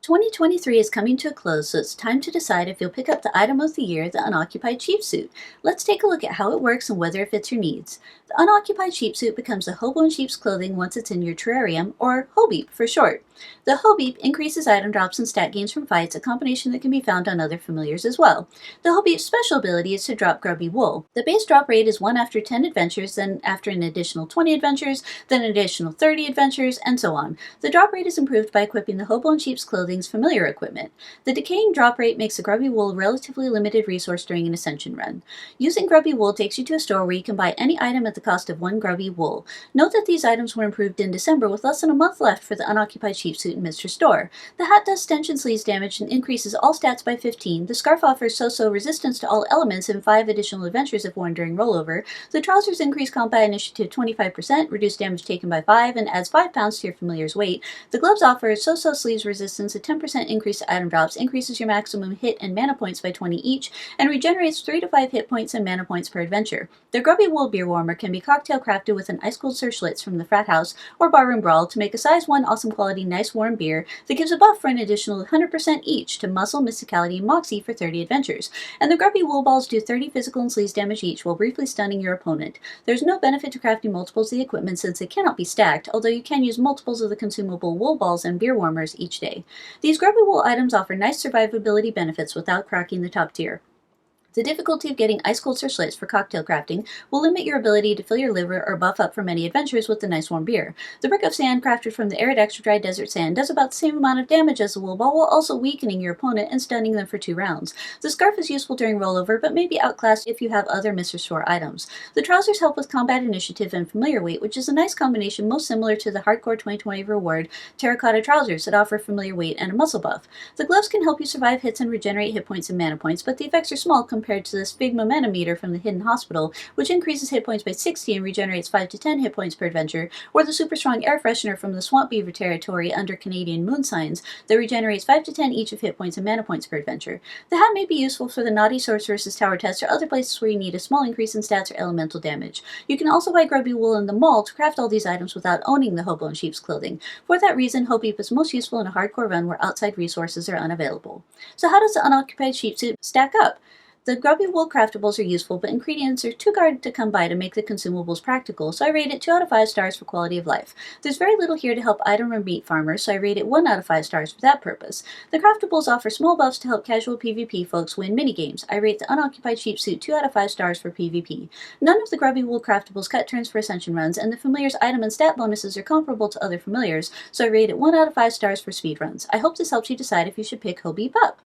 2023 is coming to a close, so it's time to decide if you'll pick up the item of the year, the Unoccupied Sheep Suit. Let's take a look at how it works and whether it fits your needs. The Unoccupied Sheep Suit becomes a hobo in sheep's clothing once it's in your terrarium, or Hobeep for short. The Hobeep increases item drops and stat gains from fights, a combination that can be found on other familiars as well. The Hobeep's special ability is to drop Grubby wool. The base drop rate is 1 after 10 adventures, then after an additional 20 adventures, then an additional 30 adventures, and so on. The drop rate is improved by equipping the hobo in sheep's clothing's familiar equipment. The decaying drop rate makes the Grubby wool a relatively limited resource during an ascension run. Using Grubby wool takes you to a store where you can buy any item at the cost of 1 Grubby wool. Note that these items were improved in December with less than a month left for the Unoccupied Sheep Suit in Mr. Store. The hat does stench and sleeves damage and increases all stats by 15. The scarf offers so-so resistance to all elements and 5 additional adventures if worn during rollover. The trousers increase combat initiative 25%, reduce damage taken by 5, and adds 5 pounds to your familiar's weight. The gloves offer so-so sleeves resistance, a 10% increase to item drops, increases your maximum hit and mana points by 20 each, and regenerates 3 to 5 hit points and mana points per adventure. The Grubby wool beer warmer can be cocktail crafted with an ice cold Sir Schlitz from the frat house or barroom brawl to make a size 1 awesome quality nice warm beer that gives a buff for an additional 100% each to muscle, mysticality, and moxie for 30 adventures. And the Grubby wool balls do 30 physical and sleaze damage each while briefly stunning your opponent. There's no benefit to crafting multiples of the equipment since they cannot be stacked, although you can use multiples of the consumable wool balls and beer warmers each day. These Grubby wool items offer nice survivability benefits without cracking the top tier. The difficulty of getting ice cold Sir Schlitz for cocktail crafting will limit your ability to fill your liver or buff up for many adventures with the nice warm beer. The brick of sand crafted from the arid extra dry desert sand does about the same amount of damage as the wool ball while also weakening your opponent and stunning them for 2 rounds. The scarf is useful during rollover but may be outclassed if you have other Mr. Store items. The trousers help with combat initiative and familiar weight, which is a nice combination most similar to the Hardcore 2020 reward terracotta trousers that offer familiar weight and a muscle buff. The gloves can help you survive hits and regenerate hit points and mana points, but the effects are small compared to this big momentum meter from the Hidden Hospital, which increases hit points by 60 and regenerates 5 to 10 hit points per adventure, or the super strong air freshener from the Swamp Beaver territory under Canadian moon signs that regenerates 5 to 10 each of hit points and mana points per adventure. The hat may be useful for the Naughty Sorceress's Tower test or other places where you need a small increase in stats or elemental damage. You can also buy Grubby wool in the mall to craft all these items without owning the hobo in sheep's clothing. For that reason, Hobeep is most useful in a hardcore run where outside resources are unavailable. So how does the Unoccupied Sheep Suit stack up? The Grubby wool craftables are useful, but ingredients are too hard to come by to make the consumables practical, so I rate it 2 out of 5 stars for quality of life. There's very little here to help item or meat farmers, so I rate it 1 out of 5 stars for that purpose. The craftables offer small buffs to help casual PvP folks win minigames. I rate the Unoccupied Sheep Suit 2 out of 5 stars for PvP. None of the Grubby wool craftables cut turns for ascension runs, and the familiar's item and stat bonuses are comparable to other familiars, so I rate it 1 out of 5 stars for speedruns. I hope this helps you decide if you should pick Hobeep up.